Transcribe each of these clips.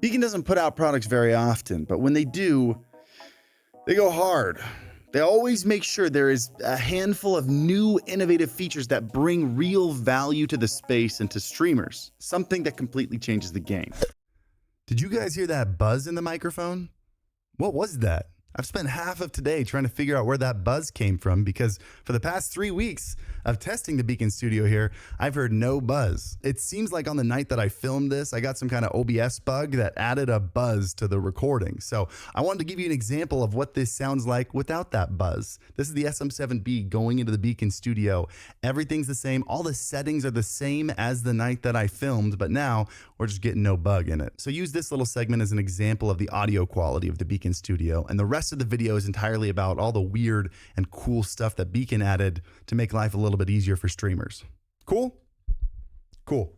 BEACN doesn't put out products very often, but when they do, they go hard. They always make sure there is a handful of new innovative features that bring real value to the space and to streamers, something that completely changes the game. Did you guys hear that buzz in the microphone? What was that? I've spent half of today trying to figure out where that buzz came from because for the past 3 weeks of testing the BEACN studio here, I've heard no buzz. It seems like on the night that I filmed this, I got some kind of OBS bug that added a buzz to the recording. So I wanted to give you an example of what this sounds like without that buzz. This is the SM7B going into the BEACN studio. Everything's the same. All the settings are the same as the night that I filmed, but now we're just getting no bug in it. So use this little segment as an example of the audio quality of the BEACN studio, and the rest of the video is entirely about all the weird and cool stuff that BEACN added to make life a little bit easier for streamers. Cool? Cool.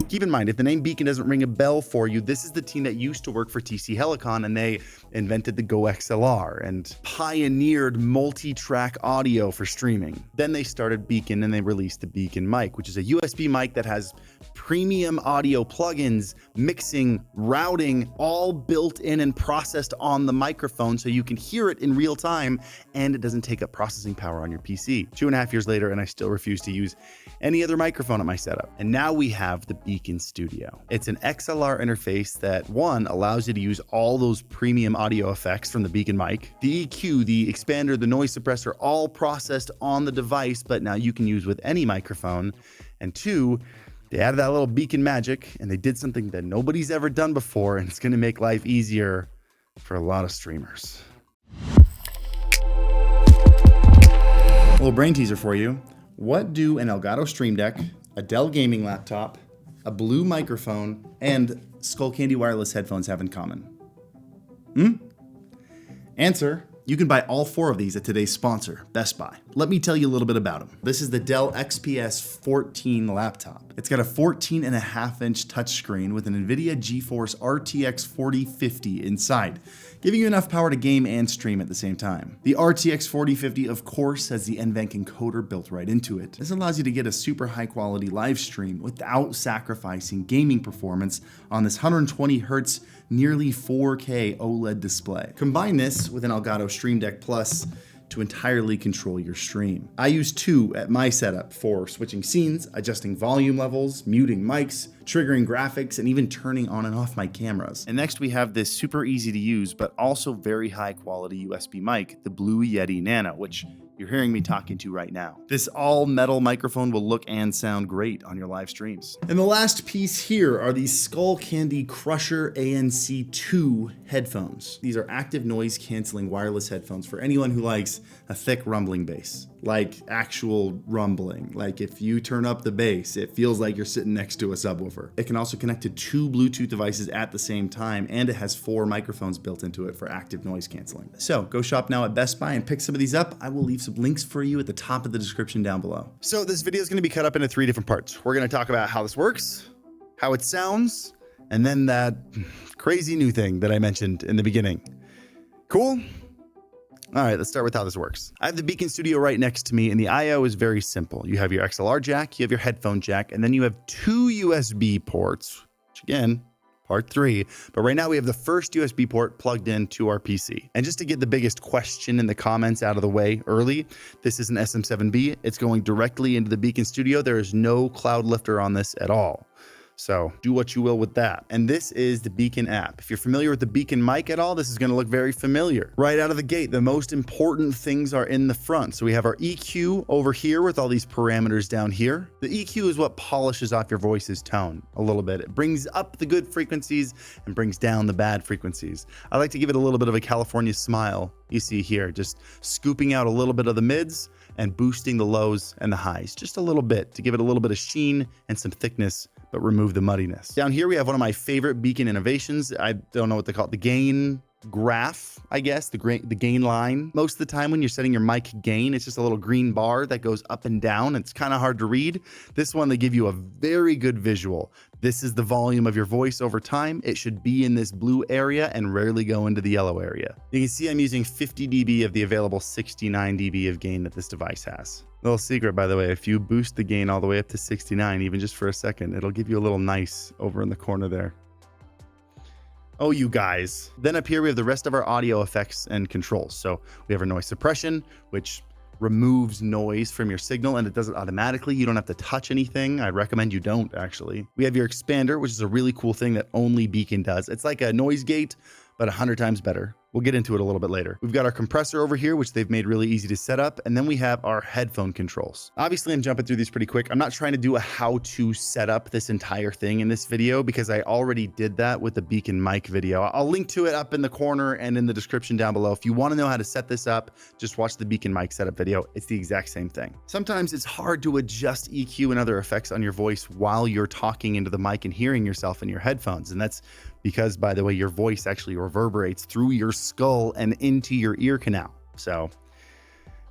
Keep in mind, if the name BEACN doesn't ring a bell for you, this is the team that used to work for TC Helicon, and they invented the Go XLR and pioneered multi-track audio for streaming. Then they started BEACN and they released the BEACN mic, which is a USB mic that has premium audio plugins, mixing, routing, all built in and processed on the microphone so you can hear it in real time and it doesn't take up processing power on your PC. 2.5 years later, and I still refuse to use any other microphone at my setup. And now we have the BEACN Studio. It's an XLR interface that, one, allows you to use all those premium audio effects from the BEACN mic, the EQ, the expander, the noise suppressor, all processed on the device, but now you can use with any microphone. And two, they added that little BEACN magic and they did something that nobody's ever done before, and it's going to make life easier for a lot of streamers. A little brain teaser for you. What do an Elgato Stream Deck, a Dell gaming laptop, a blue microphone, and Skullcandy wireless headphones have in common? Answer: you can buy all 4 of these at today's sponsor, Best Buy. Let me tell you a little bit about them. This is the Dell XPS 14 laptop. It's got a 14.5-inch touchscreen with an NVIDIA GeForce RTX 4050 inside, giving you enough power to game and stream at the same time. The RTX 4050, of course, has the NVENC encoder built right into it. This allows you to get a super high quality live stream without sacrificing gaming performance on this 120 Hz, nearly 4K OLED display. Combine this with an Elgato Stream Deck Plus to entirely control your stream. I use 2 at my setup for switching scenes, adjusting volume levels, muting mics, triggering graphics, and even turning on and off my cameras. And next we have this super easy to use, but also very high quality USB mic, the Blue Yeti Nano, which you're hearing me talking to right now. This all metal microphone will look and sound great on your live streams. And the last piece here are these Skullcandy Crusher ANC2 headphones. These are active noise canceling wireless headphones for anyone who likes a thick rumbling bass, like actual rumbling. Like if you turn up the bass, it feels like you're sitting next to a subwoofer. It can also connect to 2 Bluetooth devices at the same time, and it has 4 microphones built into it for active noise canceling. So go shop now at Best Buy and pick some of these up. I will leave some links for you at the top of the description down below. So this video is going to be cut up into 3 different parts. We're going to talk about how this works, how it sounds, and then that crazy new thing that I mentioned in the beginning. Cool? All right, let's start with how this works. I have the BEACN Studio right next to me, and the I/O is very simple. You have your XLR jack, you have your headphone jack, and then you have 2 USB ports, which again, part 3. But right now we have the first USB port plugged into our PC. And just to get the biggest question in the comments out of the way early, this is an SM7B. It's going directly into the BEACN Studio. There is no cloud lifter on this at all. So do what you will with that. And this is the BEACN app. If you're familiar with the BEACN mic at all, this is going to look very familiar. Right out of the gate, the most important things are in the front. So we have our EQ over here with all these parameters down here. The EQ is what polishes off your voice's tone a little bit. It brings up the good frequencies and brings down the bad frequencies. I like to give it a little bit of a California smile. You see here, just scooping out a little bit of the mids and boosting the lows and the highs just a little bit to give it a little bit of sheen and some thickness, but remove the muddiness. Down here, we have one of my favorite BEACN innovations. I don't know what they call it. The gain graph, I guess, the gain line. Most of the time when you're setting your mic gain, it's just a little green bar that goes up and down. It's kind of hard to read. This one, they give you a very good visual. This is the volume of your voice over time. It should be in this blue area and rarely go into the yellow area. You can see I'm using 50 dB of the available 69 dB of gain that this device has. Little secret, by the way, if you boost the gain all the way up to 69, even just for a second, it'll give you a little nice over in the corner there. Oh, you guys. Then up here, we have the rest of our audio effects and controls. So we have our noise suppression, which removes noise from your signal, and it does it automatically. You don't have to touch anything. I recommend you don't, actually. We have your expander, which is a really cool thing that only BEACN does. It's like a noise gate, but 100 times better. We'll get into it a little bit later. We've got our compressor over here, which they've made really easy to set up. And then we have our headphone controls. Obviously, I'm jumping through these pretty quick. I'm not trying to do a how-to set up this entire thing in this video because I already did that with the BEACN mic video. I'll link to it up in the corner and in the description down below. If you want to know how to set this up, just watch the BEACN mic setup video. It's the exact same thing. Sometimes it's hard to adjust EQ and other effects on your voice while you're talking into the mic and hearing yourself in your headphones. And that's because, by the way, your voice actually reverberates through your skull and into your ear canal. So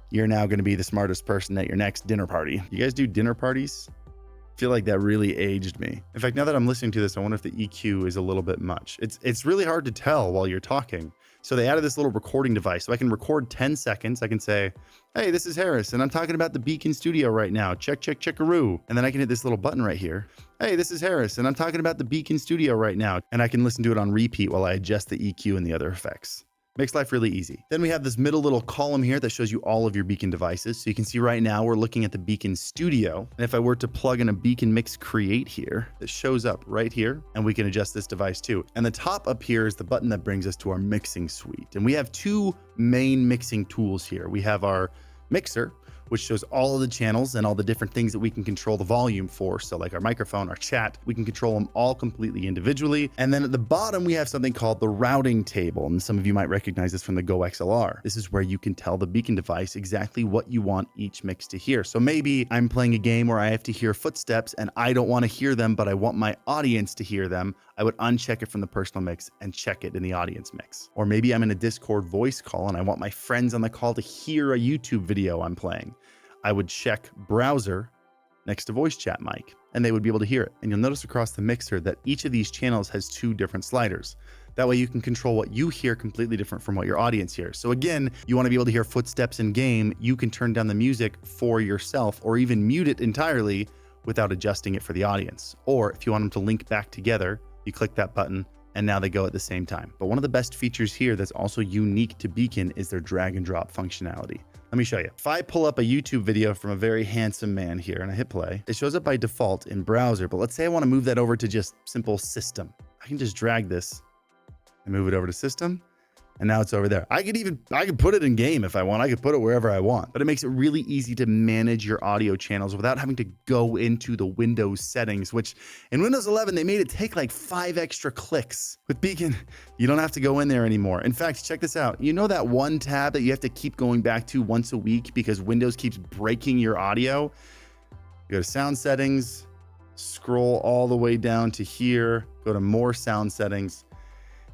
you're now going to be the smartest person at your next dinner party. You guys do dinner parties? I feel like that really aged me. In fact, now that I'm listening to this, I wonder if the EQ is a little bit much. It's really hard to tell while you're talking. So they added this little recording device. So I can record 10 seconds. I can say, hey, this is Harris, and I'm talking about the BEACN studio right now. Check, check, checkaroo. And then I can hit this little button right here. Hey, this is Harris, and I'm talking about the BEACN studio right now. And I can listen to it on repeat while I adjust the EQ and the other effects. Makes life really easy. Then we have this middle little column here that shows you all of your BEACN devices. So you can see right now we're looking at the BEACN Studio. And if I were to plug in a BEACN Mix Create here, it shows up right here, and we can adjust this device too. And the top up here is the button that brings us to our mixing suite. And we have two main mixing tools here. We have our mixer, which shows all of the channels and all the different things that we can control the volume for. So like our microphone, our chat, we can control them all completely individually. And then at the bottom, we have something called the routing table. And some of you might recognize this from the Go XLR. This is where you can tell the BEACN device exactly what you want each mix to hear. So maybe I'm playing a game where I have to hear footsteps and I don't want to hear them, but I want my audience to hear them. I would uncheck it from the personal mix and check it in the audience mix. Or maybe I'm in a Discord voice call and I want my friends on the call to hear a YouTube video I'm playing. I would check browser next to voice chat mic, and they would be able to hear it. And you'll notice across the mixer that each of these channels has two different sliders. That way you can control what you hear completely different from what your audience hears. So again, you want to be able to hear footsteps in game, you can turn down the music for yourself or even mute it entirely without adjusting it for the audience. Or if you want them to link back together, you click that button and now they go at the same time. But one of the best features here that's also unique to BEACN is their drag and drop functionality. Let me show you. If I pull up a YouTube video from a very handsome man here and I hit play, it shows up by default in browser. But let's say I want to move that over to just simple system. I can just drag this and move it over to system. And now it's over there. I could put it in game if I want. I could put it wherever I want, but it makes it really easy to manage your audio channels without having to go into the Windows settings, which in Windows 11, they made it take like 5 extra clicks. With BEACN, you don't have to go in there anymore. In fact, check this out. You know that one tab that you have to keep going back to once a week because Windows keeps breaking your audio? You go to sound settings, scroll all the way down to here, go to more sound settings.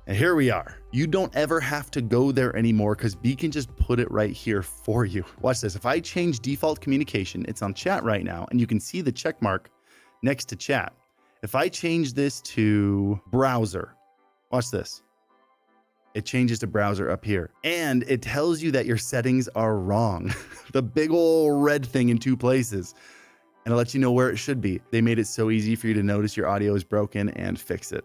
And here we are. You don't ever have to go there anymore because BEACN just put it right here for you. Watch this. If I change default communication, it's on chat right now, and you can see the check mark next to chat. If I change this to browser, watch this. It changes to browser up here. And it tells you that your settings are wrong. The big old red thing in 2 places. And it lets you know where it should be. They made it so easy for you to notice your audio is broken and fix it.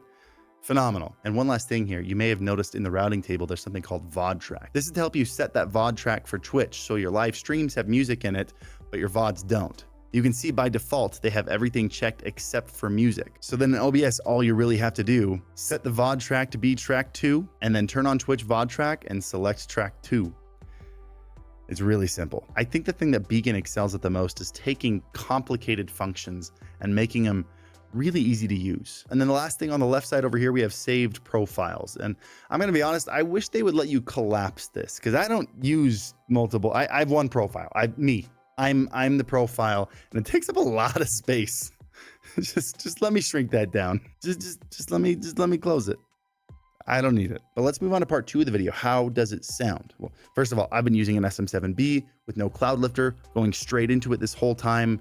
Phenomenal. And one last thing here, you may have noticed in the routing table, there's something called VOD track. This is to help you set that VOD track for Twitch. So your live streams have music in it, but your VODs don't. You can see by default, they have everything checked except for music. So then in OBS, all you really have to do, set the VOD track to be track 2, and then turn on Twitch VOD track and select track 2. It's really simple. I think the thing that BEACN excels at the most is taking complicated functions and making them really easy to use. And then the last thing on the left side over here, we have saved profiles. And I'm going to be honest, I wish they would let you collapse this because I don't use multiple. I have one profile. I'm the profile, and it takes up a lot of space. just let me shrink that down. Just let me close it. I don't need it. But let's move on to part 2 of the video. How does it sound? Well, first of all, I've been using an SM7B with no cloud lifter, going straight into it this whole time.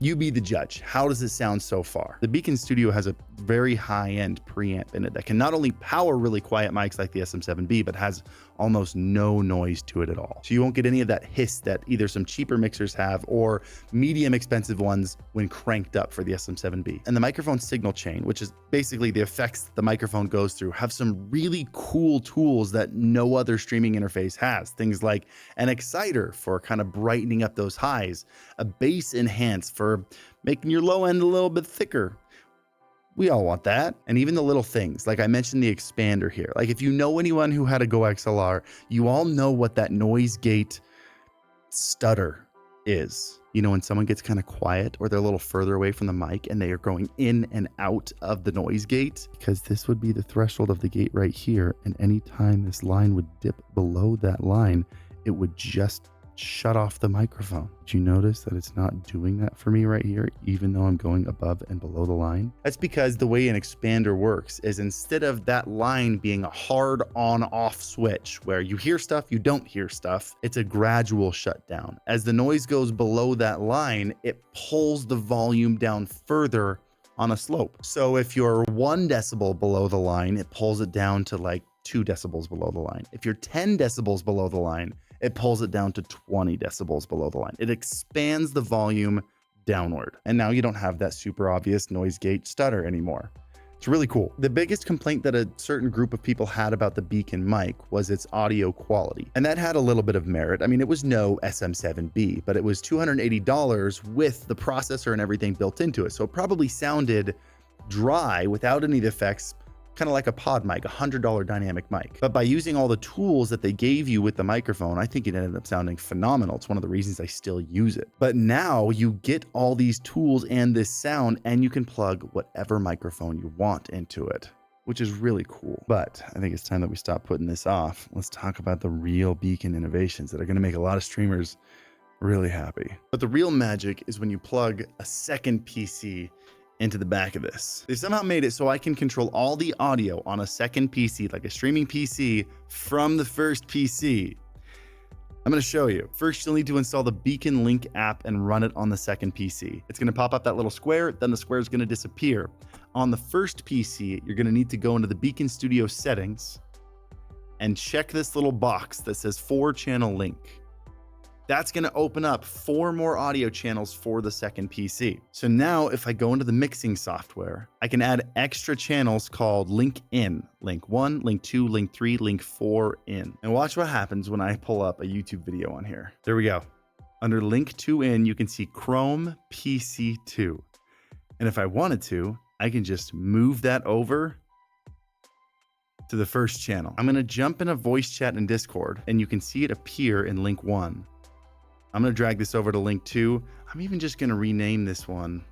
You be the judge. How does it sound so far? The BEACN Studio has a very high-end preamp in it that can not only power really quiet mics like the SM7B, but has almost no noise to it at all. So you won't get any of that hiss that either some cheaper mixers have or medium expensive ones when cranked up for the SM7B. And the microphone signal chain, which is basically the effects the microphone goes through, have some really cool tools that no other streaming interface has. Things like an exciter for kind of brightening up those highs, a bass enhance for making your low end a little bit thicker. We all want that. And even the little things, like I mentioned the expander here. Like if you know anyone who had a Go XLR, you all know what that noise gate stutter is. You know, when someone gets kind of quiet or they're a little further away from the mic and they are going in and out of the noise gate, because this would be the threshold of the gate right here. And anytime this line would dip below that line, it would just shut off the microphone. Did you notice that it's not doing that for me right here, even though I'm going above and below the line? That's because the way an expander works is instead of that line being a hard on-off switch where you hear stuff, you don't hear stuff, it's a gradual shutdown. As the noise goes below that line, it pulls the volume down further on a slope. So if you're 1 decibel below the line, it pulls it down to like 2 decibels below the line. If you're 10 decibels below the line, it pulls it down to 20 decibels below the line. It expands the volume downward. And now you don't have that super obvious noise gate stutter anymore. It's really cool. The biggest complaint that a certain group of people had about the BEACN mic was its audio quality. And that had a little bit of merit. I mean, it was no SM7B, but it was $280 with the processor and everything built into it. So it probably sounded dry without any of the effects, kind of like a pod mic, $100 dynamic mic. But by using all the tools that they gave you with the microphone, I think it ended up sounding phenomenal. It's one of the reasons I still use it. But now you get all these tools and this sound, and you can plug whatever microphone you want into it, which is really cool. But I think it's time that we stop putting this off. Let's talk about the real BEACN innovations that are going to make a lot of streamers really happy. But the real magic is when you plug a second PC into the back of this. They somehow made it so I can control all the audio on a second PC, like a streaming PC, from the first PC. I'm going to show you. First, you'll need to install the BEACN Link app and run it on the second PC. It's going to pop up that little square, then the square is going to disappear. On the first PC, you're going to need to go into the BEACN Studio settings and check this little box that says 4-channel link. That's going to open up 4 more audio channels for the second PC. So now if I go into the mixing software, I can add extra channels called link in, link 1, link 2, link 3, link 4 in. And watch what happens when I pull up a YouTube video on here. There we go. Under link 2 in, you can see Chrome PC2. And if I wanted to, I can just move that over to the first channel. I'm going to jump in a voice chat in Discord, and you can see it appear in link 1. I'm going to drag this over to link 2. I'm even just going to rename this one.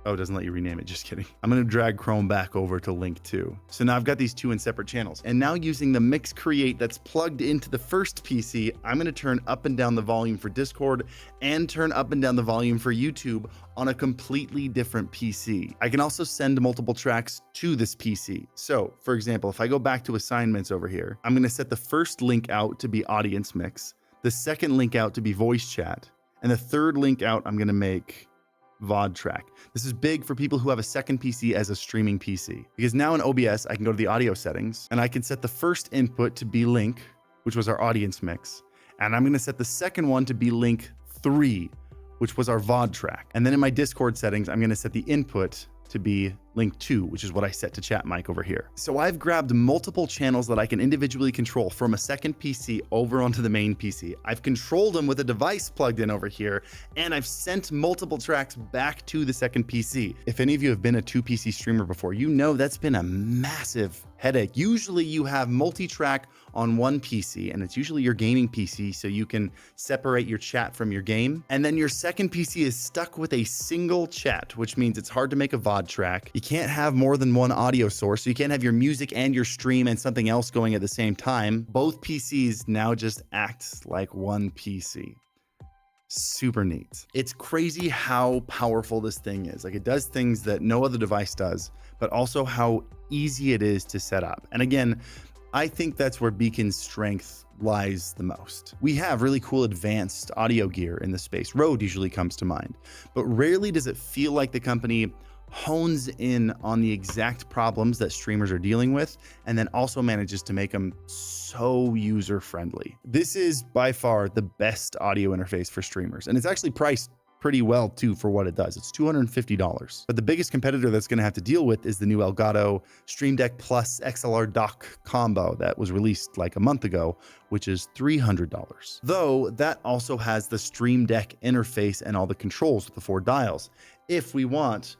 Oh, it doesn't let you rename it. Just kidding. I'm going to drag Chrome back over to link 2. So now I've got these 2 in separate channels. And now using the Mix Create that's plugged into the first PC, I'm going to turn up and down the volume for Discord and turn up and down the volume for YouTube on a completely different PC. I can also send multiple tracks to this PC. So for example, if I go back to assignments over here, I'm going to set the first link out to be audience mix, the second link out to be voice chat, and the third link out I'm going to make VOD track. This is big for people who have a second PC as a streaming PC, because now in OBS I can go to the audio settings and I can set the first input to be link, which was our audience mix, and I'm going to set the second one to be link 3, which was our VOD track. And then in my Discord settings, I'm going to set the input to be link 2, which is what I set to chat mic over here. So I've grabbed multiple channels that I can individually control from a second PC over onto the main PC. I've controlled them with a device plugged in over here, and I've sent multiple tracks back to the second PC. If any of you have been a 2-PC streamer before, you know that's been a massive headache. Usually you have multi-track on one PC, and it's usually your gaming PC, so you can separate your chat from your game. And then your second PC is stuck with a single chat, which means it's hard to make a VOD track. You can't have more than one audio source, so you can't have your music and your stream and something else going at the same time. Both PCs now just act like one PC. Super neat. It's crazy how powerful this thing is. Like, it does things that no other device does, but also how easy it is to set up. And again, I think that's where BEACN's strength lies the most. We have really cool advanced audio gear in the space. Rode usually comes to mind, but rarely does it feel like the company hones in on the exact problems that streamers are dealing with and then also manages to make them so user-friendly. This is by far the best audio interface for streamers, and it's actually priced pretty well too for what it does. It's $250. But the biggest competitor that's going to have to deal with is the new Elgato Stream Deck Plus XLR dock combo that was released like a month ago, which is $300. Though that also has the Stream Deck interface and all the controls with the 4 dials. If we want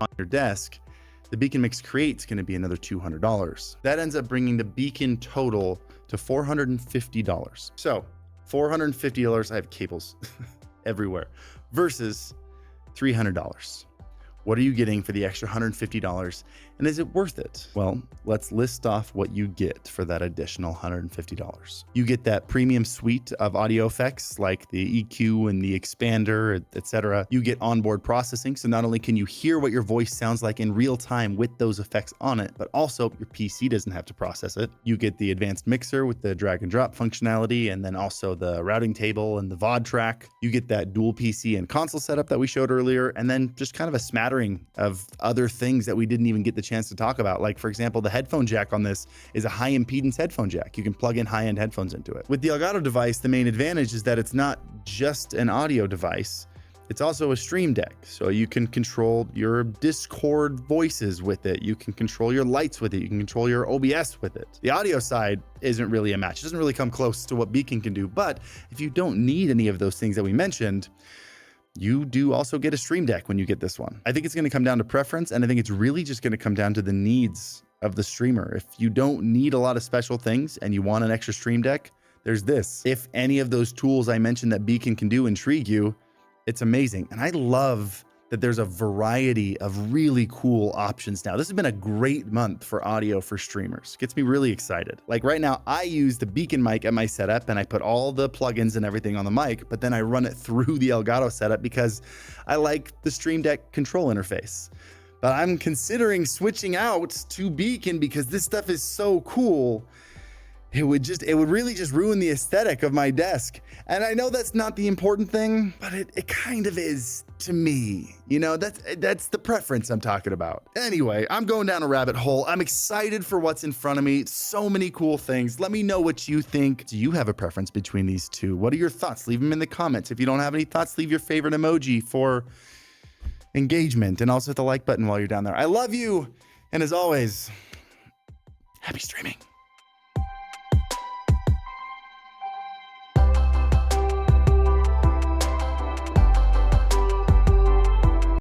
on your desk, the BEACN Mix Create is going to be another $200. That ends up bringing the BEACN total to $450. So $450, I have cables everywhere, versus $300. What are you getting for the extra $150? And is it worth it? Well, let's list off what you get for that additional $150. You get that premium suite of audio effects like the EQ and the expander, etc. You get onboard processing. So not only can you hear what your voice sounds like in real time with those effects on it, but also your PC doesn't have to process it. You get the advanced mixer with the drag and drop functionality, and then also the routing table and the VOD track. You get that dual PC and console setup that we showed earlier, and then just kind of a smattering of other things that we didn't even get the chance to talk about. Like, for example, the headphone jack on this is a high impedance headphone jack. You can plug in high-end headphones into it. With the Elgato device, the main advantage is that it's not just an audio device, it's also a stream deck. So you can control your Discord voices with it. You can control your lights with it. You can control your OBS with it. The audio side isn't really a match. It doesn't really come close to what BEACN can do. But if you don't need any of those things that we mentioned, you do also get a stream deck when you get this one. I think it's going to come down to preference, and I think it's really just going to come down to the needs of the streamer. If you don't need a lot of special things and you want an extra stream deck, there's this. If any of those tools I mentioned that BEACN can do intrigue you, it's amazing. And I love that there's a variety of really cool options now. This has been a great month for audio for streamers. Gets me really excited. Like right now, I use the BEACN mic at my setup and I put all the plugins and everything on the mic, but then I run it through the Elgato setup because I like the Stream Deck control interface. But I'm considering switching out to BEACN because this stuff is so cool. It would really just ruin the aesthetic of my desk. And I know that's not the important thing, but it kind of is to me. You know, that's the preference I'm talking about. Anyway, I'm going down a rabbit hole. I'm excited for what's in front of me. So many cool things. Let me know what you think. Do you have a preference between these two? What are your thoughts? Leave them in the comments. If you don't have any thoughts, leave your favorite emoji for engagement, and also hit the like button while you're down there. I love you. And as always, happy streaming.